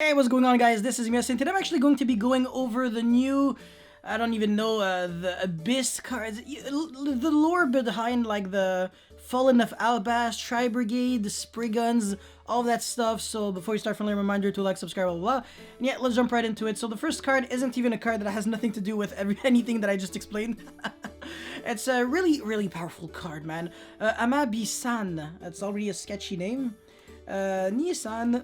Hey, what's going on, guys? This is Mias, and today I'm actually going to be going over the new, I don't even know, the Abyss cards, the lore behind, like, the Fallen of Albaz, Tri-Brigade, the Sprigguns, all that stuff. So before you start, friendly reminder to like, subscribe, blah, blah, blah. And yeah, let's jump right into it. So the first card isn't even a card that has nothing to do with anything that I just explained. It's a really, really powerful card, man. Amabi-san. That's already a sketchy name. Nissan.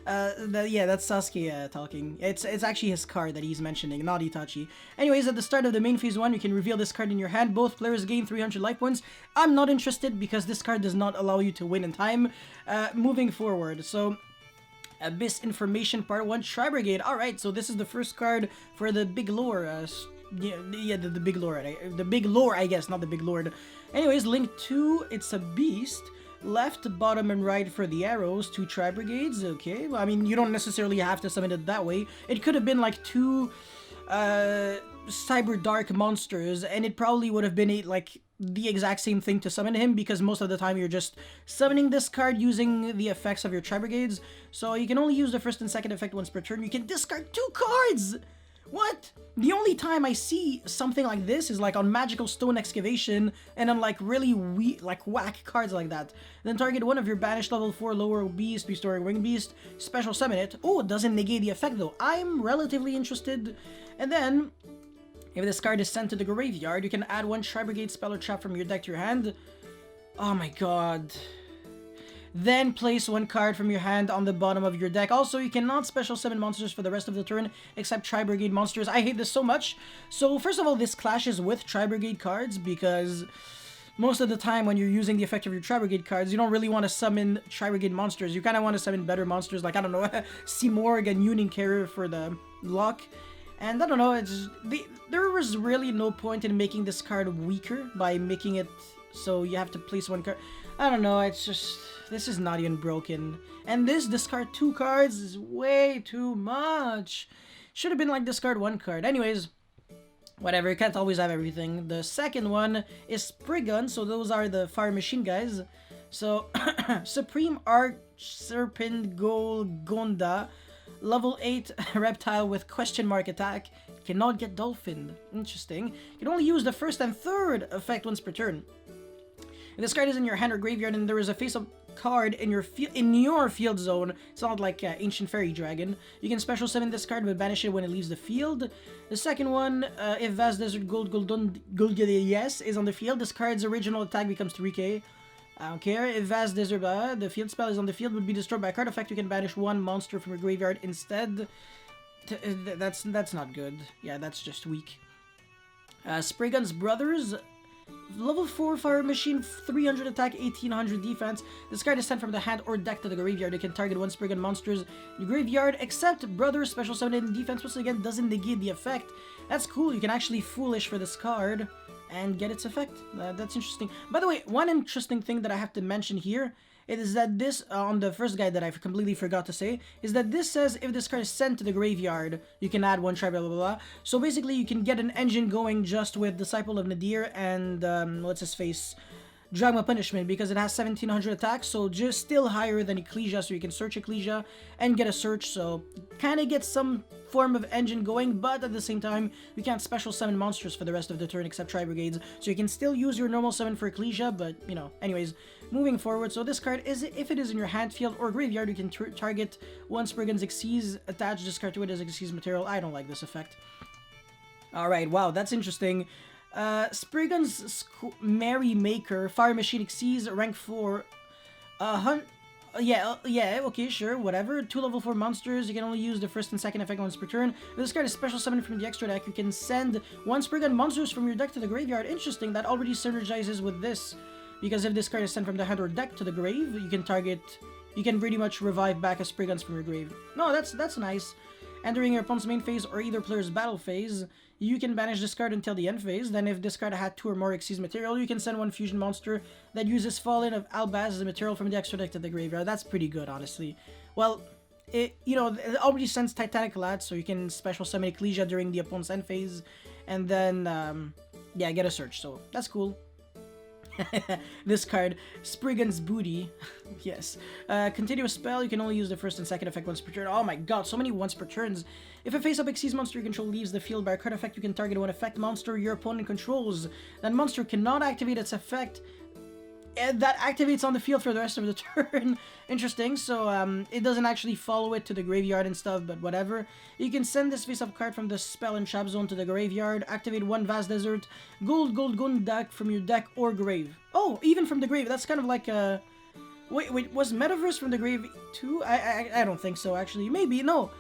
Yeah, that's Sasuke talking. It's actually his card that he's mentioning, not Itachi. Anyways, at the start of the main phase 1, you can reveal this card in your hand. Both players gain 300 life points. I'm not interested because this card does not allow you to win in time. Moving forward, so Abyss Information Part 1, Tri-Brigade. Alright, so this is the first card for the big lore. The big lore. The big lore, I guess, not the big lord. Anyways, link 2, it's a beast. Left, bottom, and right for the arrows, 2 Tri-Brigades, okay. Well, I mean, you don't necessarily have to summon it that way. It could have been like 2 Cyber Dark monsters, and it probably would have been like the exact same thing to summon him, because most of the time you're just summoning this card using the effects of your Tri-Brigades. So you can only use the first and second effect once per turn. You can discard 2 cards! What? The only time I see something like this is like on Magical Stone Excavation and on like really whack cards like that. Then target one of your banished level 4 lower beast, restoring winged beast, special summon it. Oh, it doesn't negate the effect though. I'm relatively interested. And then, if this card is sent to the graveyard, you can add 1 Tri-Brigade spell or trap from your deck to your hand. Oh my god. Then place 1 card from your hand on the bottom of your deck. Also, you cannot special summon monsters for the rest of the turn except Tri-Brigade monsters. I hate this so much. So first of all, this clashes with Tri-Brigade cards because most of the time when you're using the effect of your Tri-Brigade cards, you don't really want to summon Tri-Brigade monsters. You kind of want to summon better monsters like, I don't know, Seamorg and Union Carrier for the luck. And I don't know, there was really no point in making this card weaker by making it so you have to place 1 card. I don't know, it's just, this is not even broken. And this discard 2 cards is way too much. Should have been like discard 1 card. Anyways, whatever, you can't always have everything. The second one is Spriggun, so those are the fire machine guys. So, Supreme Arch Serpent Gonda, level 8 reptile with question mark attack, cannot get dolphin. Interesting. You can only use the first and third effect once per turn. If this card is in your hand or graveyard and there is a face-up card in your field zone, it's not like Ancient Fairy Dragon, you can special summon this card but banish it when it leaves the field. The second one, if Vast Desert yes is on the field, this card's original attack becomes 3k. I don't care. If Vast Desert, the field spell is on the field, would be destroyed by a card effect, you can banish 1 monster from your graveyard instead. That's not good. Yeah, that's just weak. Spriggun's Brothers, level 4 fire machine, 300 attack, 1800 defense. This card is sent from the hand or deck to the graveyard. You can target 1 Spriggun monsters in the graveyard, except Brothers special summon in defense, which again doesn't negate the effect. That's cool. You can actually Foolish for this card and get its effect. That's interesting. By the way, one interesting thing that I have to mention here is that this, on the first guide that I completely forgot to say, is that this says if this card is sent to the graveyard, you can add 1 tribe, blah, blah, blah. So basically, you can get an engine going just with Disciple of Nadir and, what's his face? Dragma Punishment, because it has 1700 attacks, so just still higher than Ecclesia, so you can search Ecclesia and get a search, so kind of get some form of engine going, but at the same time, you can't special summon monsters for the rest of the turn except Tri-Brigades, so you can still use your normal summon for Ecclesia, but, you know, anyways, moving forward, so this card, is if it is in your hand, field, or graveyard, you can target 1 Spriggun's Xyz, attach this card to it as Xyz material. I don't like this effect. Alright, wow, that's interesting. Spriggun's Merry Maker, Fire Machine Xyz, rank 4, yeah, okay, sure, whatever. 2 level 4 monsters, you can only use the first and second effect once per turn. If this card is special summoned from the extra deck, you can send 1 Spriggun monsters from your deck to the graveyard. Interesting, that already synergizes with this, because if this card is sent from the hand or deck to the grave, you can pretty much revive back a Sprigguns from your grave. No, that's nice. Entering your opponent's main phase or either player's battle phase, you can banish this card until the end phase. Then if this card had 2 or more Xyz material, you can send 1 fusion monster that uses Fallen of Albaz as a material from the extra deck to the graveyard. That's pretty good, honestly. Well, it already sends Titanic Lat, so you can special summon Ecclesia during the opponent's end phase, and then, yeah, get a search, so that's cool. This card, Spriggun's Booty. Yes. Continuous spell, you can only use the first and second effect once per turn. Oh my god, so many once per turns. If a face-up Xyz monster you control leaves the field by a card effect, you can target one effect monster your opponent controls. That monster cannot activate its effect that activates on the field for the rest of the turn. Interesting. So it doesn't actually follow it to the graveyard and stuff, but whatever. You can send this face-up card from the spell and trap zone to the graveyard, activate one Vast Desert, gold deck from your deck or grave. Oh, even from the grave. That's kind of like a... Wait, was Metaverse from the grave too? I don't think so, actually. Maybe, no.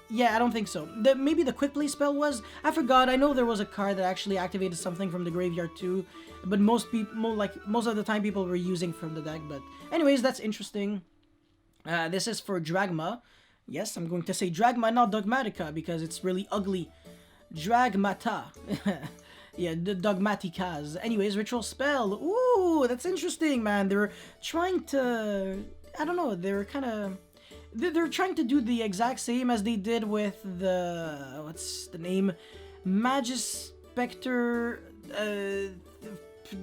Yeah, I don't think so. Maybe the quick play spell was? I forgot. I know there was a card that actually activated something from the graveyard too, but most of the time people were using from the deck. But anyways, that's interesting. This is for Dragma. Yes, I'm going to say Dragma, not Dogmatika, because it's really ugly. Dragmata. Yeah, the Dogmatikas. Anyways, ritual spell. Ooh, that's interesting, man. They were trying to... I don't know, they were kind of... They're trying to do the exact same as they did with the... What's the name? Magus Spectre...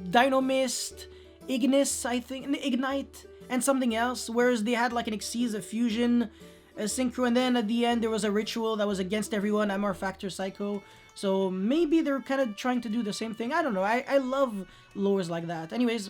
Dynamist... Ignis, I think... Ignite... And something else. Whereas they had like an Xyz, a Fusion... A Synchro, and then at the end there was a ritual that was against everyone, Amor Factor Psycho. So maybe they're kind of trying to do the same thing. I don't know. I love lores like that. Anyways,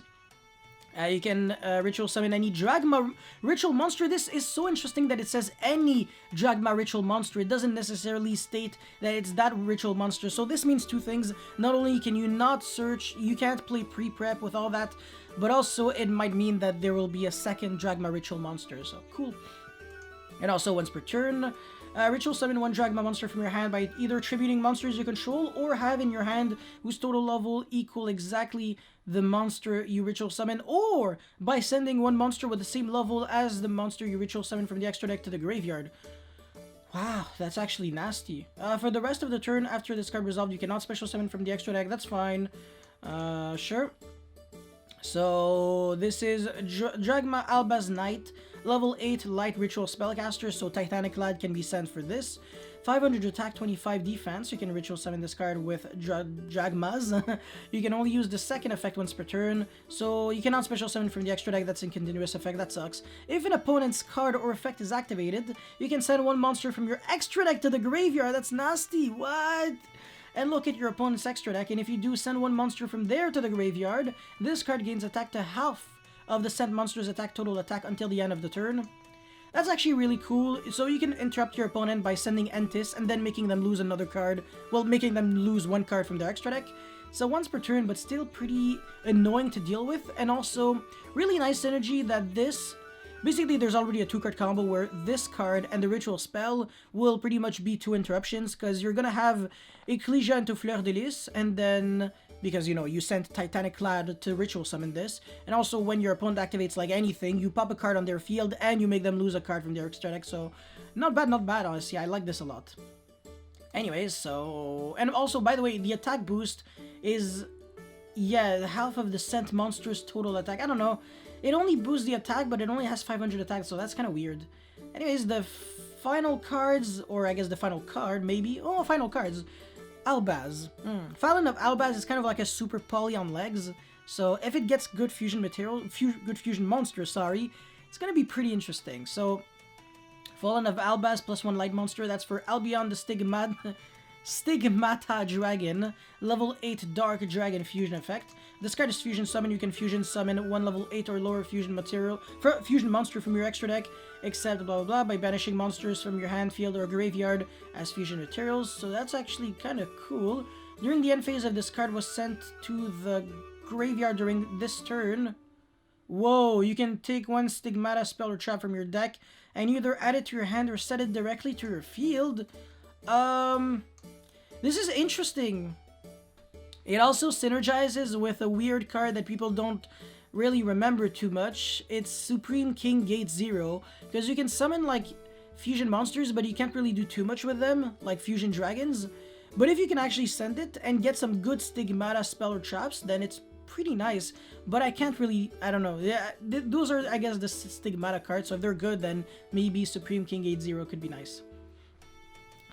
you can ritual summon any Dragma ritual monster. This is so interesting that it says any Dragma ritual monster. It doesn't necessarily state that it's that ritual monster. So this means two things. Not only can you not search, you can't play pre-prep with all that, but also it might mean that there will be a second Dragma ritual monster. So cool. And also once per turn, ritual summon one Dragma monster from your hand by either tributing monsters you control or have in your hand whose total level equal exactly the monster you ritual summon, or by sending one monster with the same level as the monster you ritual summon from the extra deck to the graveyard. Wow, that's actually nasty. For the rest of the turn after this card resolved, you cannot special summon from the extra deck. That's fine. Sure. So this is Dragma Albaz Knight, level 8 light ritual spellcaster, so Titanic Lad can be sent for this. 500 attack, 25 defense. You can ritual summon this card with Dragmas. You can only use the second effect once per turn, so you cannot special summon from the extra deck. That's in continuous effect. That sucks. If an opponent's card or effect is activated, you can send one monster from your extra deck to the graveyard. That's nasty. What? And look at your opponent's extra deck, and if you do send one monster from there to the graveyard, this card gains attack to half of the sent monster's total attack until the end of the turn. That's actually really cool. So you can interrupt your opponent by sending Entis and then making them lose another card. Well, making them lose one card from their extra deck. So once per turn, but still pretty annoying to deal with. And also, really nice synergy that this... Basically, there's already a 2-card combo where this card and the ritual spell will pretty much be 2 interruptions, because you're gonna have Ecclesia into Fleur de Lis, and then, because, you know, you sent Titanic Clad to ritual summon this, and also when your opponent activates, like, anything, you pop a card on their field, and you make them lose a card from their extra deck, so not bad, honestly. I like this a lot. Anyways, so... And also, by the way, the attack boost is, yeah, half of the sent monster's total attack. I don't know. It only boosts the attack, but it only has 500 attack, so that's kind of weird. Anyways, the final cards, or I guess the final card, maybe. Oh, final cards. Albaz. Fallon of Albaz is kind of like a super poly on legs, so if it gets good fusion material, good fusion monster, sorry, it's gonna be pretty interesting. So, Fallen of Albaz +1 light monster, that's for Albion the Stigmata Dragon, level 8 Dark Dragon fusion effect. This card is fusion summon. You can fusion summon one level 8 or lower fusion monster from your extra deck, except blah blah blah, by banishing monsters from your hand, field, or graveyard as fusion materials. So that's actually kind of cool. During the end phase of this card was sent to the graveyard during this turn. Whoa, you can take one Stigmata spell or trap from your deck and either add it to your hand or set it directly to your field. This is interesting. It also synergizes with a weird card that people don't really remember too much. It's Supreme King Gate 0, because you can summon like fusion monsters, but you can't really do too much with them, like fusion dragons. But if you can actually send it and get some good Stigmata spell or traps, then it's pretty nice. But I can't really, I don't know. Yeah, those are, I guess, the Stigmata cards, so if they're good, then maybe Supreme King Gate 0 could be nice.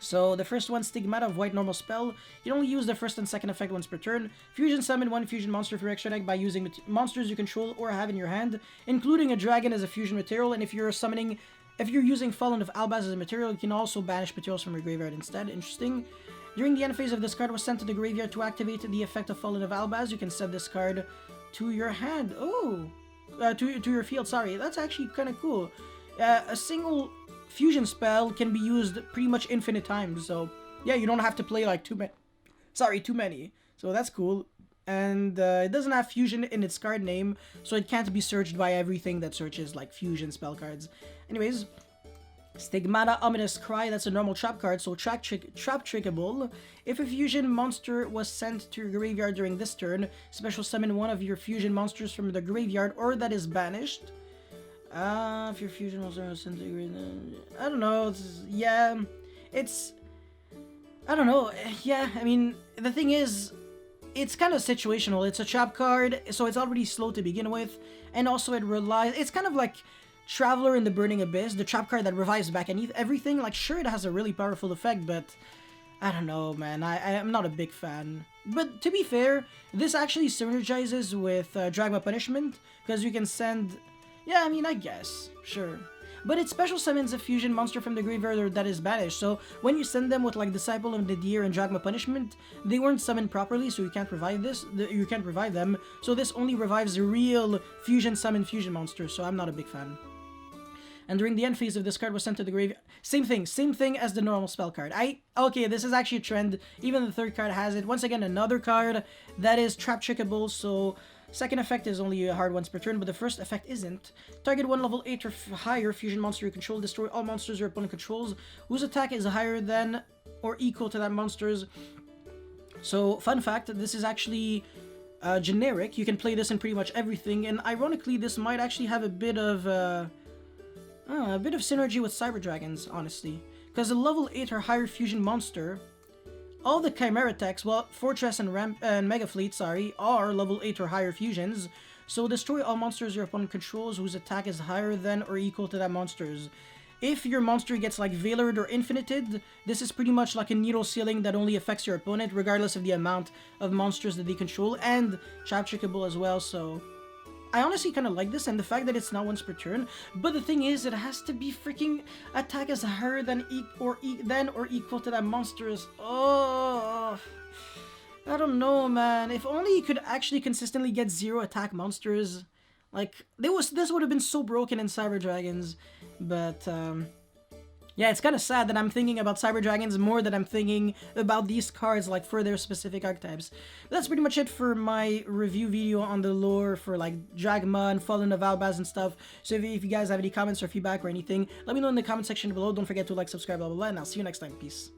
So the first one, Stigma of White Normal Spell. You only use the first and second effect once per turn. Fusion summon one fusion monster for your extra deck by using monsters you control or have in your hand, including a dragon as a fusion material. And if you're using Fallen of Albaz as a material, you can also banish materials from your graveyard instead. Interesting. During the end phase of this card was sent to the graveyard to activate the effect of Fallen of Albaz, you can set this card to your hand. Oh, to your field. Sorry, that's actually kind of cool. A single fusion spell can be used pretty much infinite times, so yeah, you don't have to play like too many. So that's cool. And it doesn't have fusion in its card name, so it can't be searched by everything that searches like fusion spell cards. Anyways, Stigmata Ominous Cry, that's a normal trap card, so trap trickable. If a fusion monster was sent to your graveyard during this turn, special summon one of your fusion monsters from the graveyard or that is banished. If your fusion monster was sent to your graveyard, I don't know, I don't know, yeah, I mean, the thing is, it's kind of situational. It's a trap card, so it's already slow to begin with, and also it's kind of like Traveler in the Burning Abyss, the trap card that revives back everything. Like, sure, it has a really powerful effect, but I don't know, man. I'm not a big fan. But to be fair, this actually synergizes with Dragma Punishment, because you can send... Yeah, I mean, I guess. Sure. But it special summons a fusion monster from the graveyard that is banished, so when you send them with like Disciple of the Deer and Dragma Punishment, they weren't summoned properly, so you can't revive them, so this only revives the real fusion summon fusion monster, so I'm not a big fan. And during the end phase of this card was sent to the graveyard. Same thing as the normal spell card. Okay, this is actually a trend, even the third card has it. Once again, another card that is trap trickable, so... Second effect is only a hard once per turn, but the first effect isn't. Target one level 8 or higher fusion monster you control. Destroy all monsters your opponent controls whose attack is higher than or equal to that monster's. So, fun fact, this is actually generic. You can play this in pretty much everything, and ironically, this might actually have a bit of synergy with Cyber Dragons, honestly. Because a level 8 or higher fusion monster... All the Chimera techs, well, Fortress and Mega Fleet, sorry, are level 8 or higher fusions, so destroy all monsters your opponent controls whose attack is higher than or equal to that monster's. If your monster gets like Veilered or Infinited, this is pretty much like a needle ceiling that only affects your opponent regardless of the amount of monsters that they control, and trap trickable as well, so... I honestly kind of like this, and the fact that it's not once per turn, but the thing is, it has to be freaking attack is higher than or equal to that monster's. Oh, I don't know, man. If only you could actually consistently get 0 attack monsters. Like, this would have been so broken in Cyber Dragons, but, yeah, it's kind of sad that I'm thinking about Cyber Dragons more than I'm thinking about these cards, like, for their specific archetypes. But that's pretty much it for my review video on the lore for, like, Dragma and Fallen of Albaz and stuff. So if you guys have any comments or feedback or anything, let me know in the comment section below. Don't forget to like, subscribe, blah, blah, blah, and I'll see you next time. Peace.